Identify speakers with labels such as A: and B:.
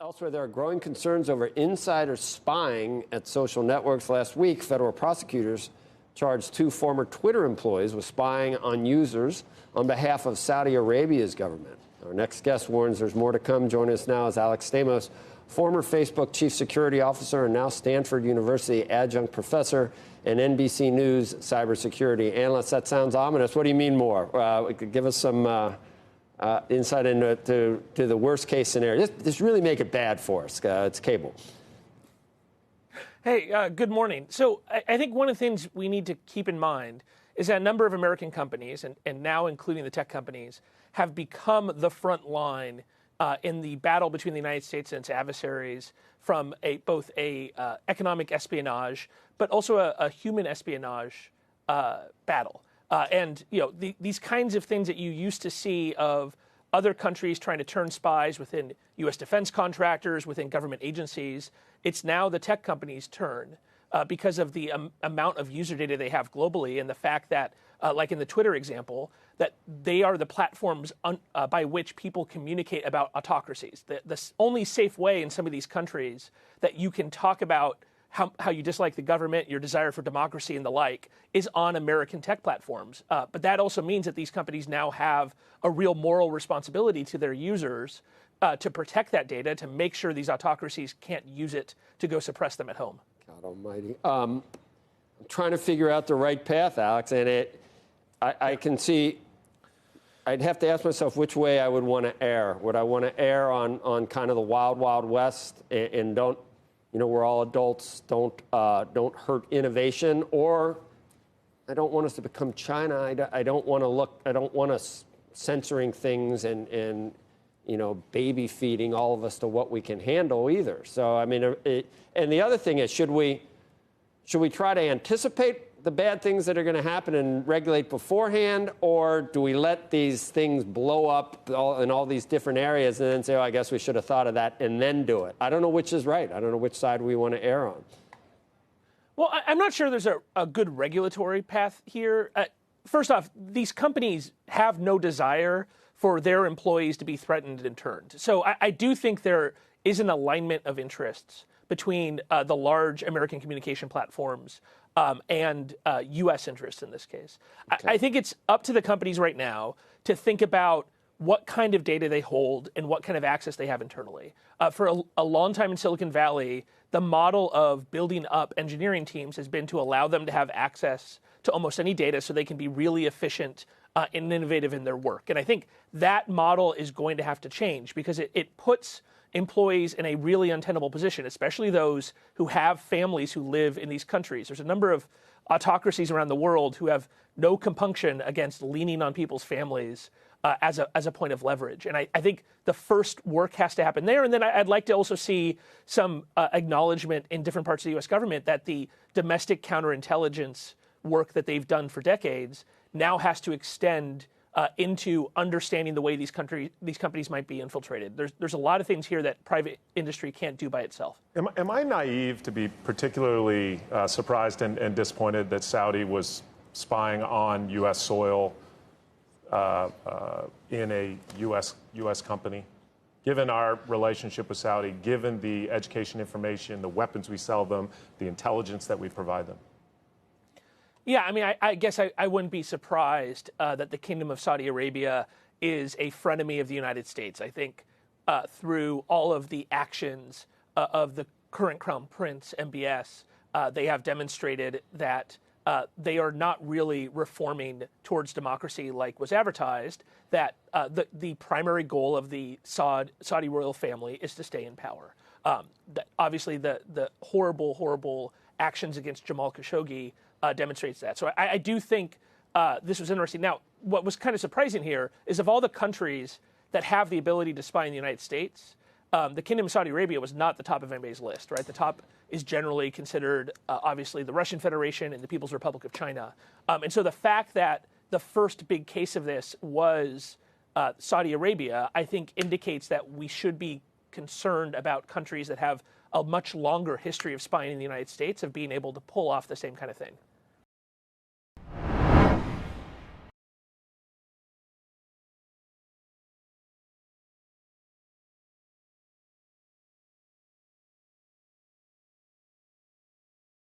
A: Elsewhere, there are growing concerns over insider spying at social networks. Last week, federal prosecutors charged 2 former Twitter employees with spying on users on behalf of Saudi Arabia's government. Our next guest warns there's more to come. Joining us now is Alex Stamos, former Facebook chief security officer and now Stanford University adjunct professor and NBC News cybersecurity analyst. That sounds ominous. What do you mean more? Give us some insight into the worst case scenario. Just really make it bad for us. It's cable.
B: Hey, good morning. So I think one of the things we need to keep in mind is that a number of American companies, and now including the tech companies, have become the front line in the battle between the United States and its adversaries from both economic espionage, but also a human espionage battle. And these kinds of things that you used to see of other countries trying to turn spies within U.S. defense contractors, within government agencies, it's now the tech companies' turn because of the amount of user data they have globally and the fact that, like in the Twitter example, that they are the platforms by which people communicate about autocracies. The only safe way in some of these countries that you can talk about how you dislike the government, your desire for democracy and the like, is on American tech platforms. But that also means that these companies now have a real moral responsibility to their users to protect that data, to make sure these autocracies can't use it to go suppress them at home.
A: God almighty. I'm trying to figure out the right path, Alex, and I can see, I'd have to ask myself which way I would want to err. Would I want to err on kind of the wild, wild west and don't, we're all adults, don't hurt innovation, or I don't want us to become China. I don't want us censoring things and baby feeding all of us to what we can handle either. So, I mean, and the other thing is, should we try to anticipate the bad things that are going to happen and regulate beforehand, or do we let these things blow up in all these different areas and then say, oh, I guess we should have thought of that and then do it? I don't know which is right. I don't know which side we want to err on.
B: Well, I'm not sure there's a good regulatory path here. First off, these companies have no desire for their employees to be threatened and turned. So I do think there is an alignment of interests between the large American communication platforms and U.S. interests in this case. Okay. I think it's up to the companies right now to think about what kind of data they hold and what kind of access they have internally. For a long time in Silicon Valley, the model of building up engineering teams has been to allow them to have access to almost any data so they can be really efficient and innovative in their work. And I think that model is going to have to change because it puts employees in a really untenable position, especially those who have families who live in these countries. There's a number of autocracies around the world who have no compunction against leaning on people's families as a point of leverage. And I think the first work has to happen there. And then I'd like to also see some acknowledgement in different parts of the U.S. government that the domestic counterintelligence work that they've done for decades now has to extend into understanding the way these companies might be infiltrated. There's a lot of things here that private industry can't do by itself.
C: Am I naive to be particularly surprised and disappointed that Saudi was spying on U.S. soil in a U.S. company? Given our relationship with Saudi, given the education information, the weapons we sell them, the intelligence that we provide them?
B: Yeah, I mean, I guess I wouldn't be surprised that the Kingdom of Saudi Arabia is a frenemy of the United States. I think through all of the actions of the current Crown Prince, MBS, they have demonstrated that they are not really reforming towards democracy like was advertised, that the primary goal of the Saudi royal family is to stay in power. Obviously, the horrible, horrible actions against Jamal Khashoggi demonstrates that. So I do think this was interesting. Now, what was kind of surprising here is of all the countries that have the ability to spy in the United States, the Kingdom of Saudi Arabia was not the top of anybody's list, right? The top is generally considered, obviously, the Russian Federation and the People's Republic of China. And so the fact that the first big case of this was Saudi Arabia, I think indicates that we should be concerned about countries that have a much longer history of spying in the United States of being able to pull off the same kind of thing.